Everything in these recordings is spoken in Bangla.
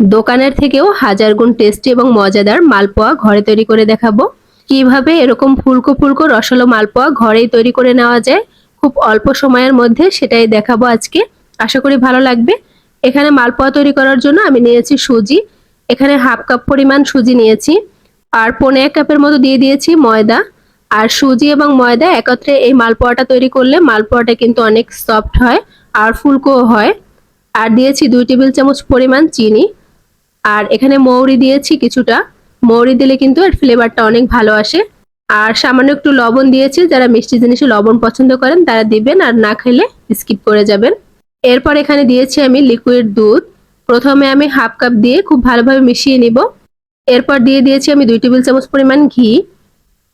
দোকানের থেকেও হাজার গুণ টেস্টি এবং মজাদার মালপোয়া ঘরে তৈরি করে দেখাবো। কিভাবে এরকম ফুলকো ফুলকো রসালো মালপোয়া ঘরেই তৈরি করে নেওয়া যায় খুব অল্প সময়ের মধ্যে, সেটাই দেখাবো আজকে। আশা করি ভালো লাগবে। এখানে মালপোয়া তৈরি করার জন্য আমি নিয়েছি সুজি। এখানে হাফ কাপ পরিমাণ সুজি নিয়েছি, আর 1.25 কাপের মতো দিয়ে দিয়েছি ময়দা। আর সুজি এবং ময়দা একত্রে এই মালপোয়াটা তৈরি করলে মালপোয়াটা কিন্তু অনেক সফট হয় আর ফুলকো হয়। আর দিয়েছি 2 টেবিল চামচ পরিমাণ চিনি। আর এখানে মৌরি দিয়েছি কিছুটা। মৌরি দিলে কিন্তু এর ফ্লেভারটা অনেক ভালো আসে। আর সামান্য একটু লবণ দিয়েছি, যারা মিষ্টি জিনিসে লবণ পছন্দ করেন তারা দিবেন, আর না খেলে স্কিপ করে যাবেন। এরপর এখানে দিয়েছি আমি লিকুইড দুধ। প্রথমে আমি হাফ কাপ দিয়ে খুব ভালোভাবে মিশিয়ে নিব। এরপর দিয়ে দিয়েছি আমি 2 টেবিল চামচ পরিমাণ ঘি।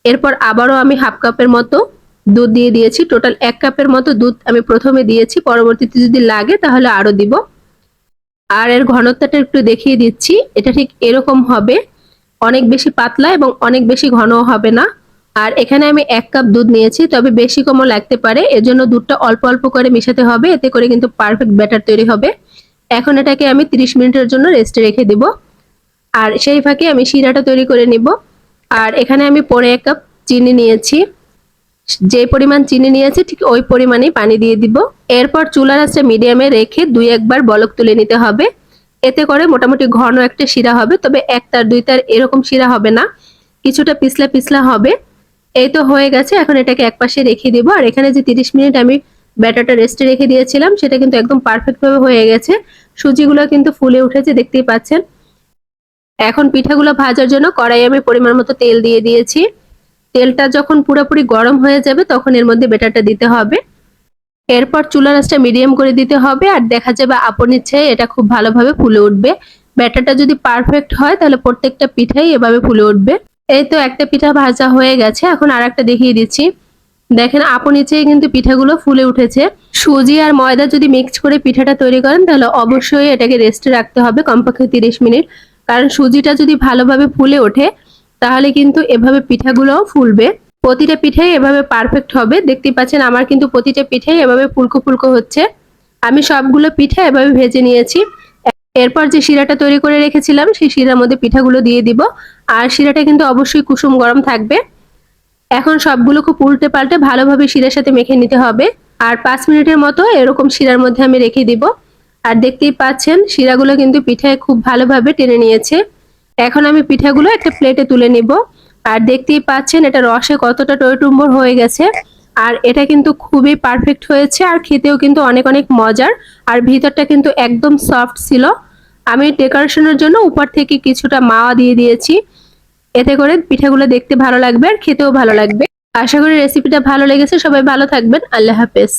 এরপর আবারও আমি হাফ কাপের মতো দুধ দিয়ে দিয়েছি। টোটাল 1 কাপের মতো দুধ আমি প্রথমে দিয়েছি, পরবর্তীতে যদি লাগে তাহলে আরো দিব। আর এর ঘনত্বটা একটু দেখিয়ে দিচ্ছি, এটা ঠিক এরকম হবে, অনেক বেশি পাতলা এবং অনেক বেশি ঘনও হবে না। আর এখানে আমি 1 কাপ দুধ নিয়েছি, তবে বেশি কমও লাগতে পারে, এজন্য দুধটা অল্প অল্প করে মেশাতে হবে, এতে করে কিন্তু পারফেক্ট ব্যাটার তৈরি হবে। এখন এটাকে আমি 30 মিনিটের জন্য রেস্টে রেখে দিব। আর সেই ফাঁকে আমি শিরাটা তৈরি করে নিব। আর এখানে আমি 1.25 কাপ চিনি নিয়েছি। যে পরিমাণ চিনি নিয়েছি ঠিক ওই পরিমাণেই পানি দিয়ে দিব। এরপর চুলার আঁচটা মিডিয়ামে রেখে 2-1 বার বলক তুলে নিতে হবে। এতে করে মোটামুটি ঘন একটা শিরা হবে, তবে 1 তার 2 তার এরকম শিরা হবে না, কিছুটা পিছলা পিছলা হবে। এই তো হয়ে গেছে, এখন এটাকে একপাশে রেখে দিব। আর এখানে যে 30 মিনিট আমি ব্যাটারটা রেস্টে রেখে দিয়েছিলাম সেটা কিন্তু একদম পারফেক্ট ভাবে হয়ে গেছে। সুজিগুলো কিন্তু ফুলে উঠেছে, দেখতেই পাচ্ছেন। এখন পিঠাগুলো ভাজার জন্য কড়াই আমি পরিমাণ মতো তেল দিয়ে দিয়েছি। তেলটা যখন পুরোপুরি গরম হয়ে যাবে তখন এর মধ্যে ব্যাটারটা দিতে হবে। এরপর চুলার আঁচটা মিডিয়াম করে দিতে হবে, আর দেখা যাবে আপন ইচ্ছায় এটা খুব ভালোভাবে ফুলে উঠবে। ব্যাটারটা যদি পারফেক্ট হয় তাহলে প্রত্যেকটা পিঠাই এভাবে ফুলে উঠবে। এই তো একটা পিঠা ভাজা হয়ে গেছে, এখন আরেকটা দেখিয়ে দিচ্ছি। দেখেন আপন ইচ্ছায় কিন্তু পিঠাগুলো ফুলে উঠেছে। সুজি আর ময়দা যদি মিক্স করে পিঠাটা তৈরি করেন তাহলে অবশ্যই এটাকে রেস্টে রাখতে হবে কমপক্ষে 30 মিনিট, কারণ সুজিটা যদি ভালোভাবে ফুলে ওঠে তাহলে কিন্তু এভাবে পিঠাগুলোও ফুলবে। প্রতিটা পিঠাই এভাবে পারফেক্ট হবে। দেখতে পাচ্ছেন আমার কিন্তু প্রতিটা পিঠাই এভাবে ফুলকো ফুলকো হচ্ছে। আমি সবগুলো পিঠা এভাবে ভেজে নিয়েছি। এরপর যে শিরাটা তৈরি করে রেখেছিলাম সেই শিরার মধ্যে পিঠাগুলো দিয়ে দিব। আর শিরাটা কিন্তু অবশ্যই কুসুম গরম থাকবে। এখন সবগুলো খুব উল্টে পাল্টে ভালোভাবে শিরার সাথে মেখে নিতে হবে। আর 5 মিনিটের মতো এরকম শিরার মধ্যে আমি রেখে দিব। আর দেখতেই পাচ্ছেন শিরাগুলো কিন্তু পিঠায় খুব ভালোভাবে টেনে নিয়েছে। এখন আমি পিঠাগুলো একটা প্লেটে তুলে নিব। আর দেখতেই পাচ্ছেন এটা রসে কতটা টইটুম্বর হয়ে গেছে। আর এটা কিন্তু খুবই পারফেক্ট হয়েছে, আর খেতেও কিন্তু অনেক অনেক মজার। আর ভিতরটা কিন্তু একদম সফট ছিল। আমি ডেকোরেশনের জন্য উপর থেকে কিছুটা মাওয়া দিয়ে দিয়েছি, এতে করে পিঠাগুলো দেখতে ভালো লাগবে আর খেতেও ভালো লাগবে। আশা করি রেসিপিটা ভালো লেগেছে। সবাই ভালো থাকবেন। আল্লাহ হাফেজ।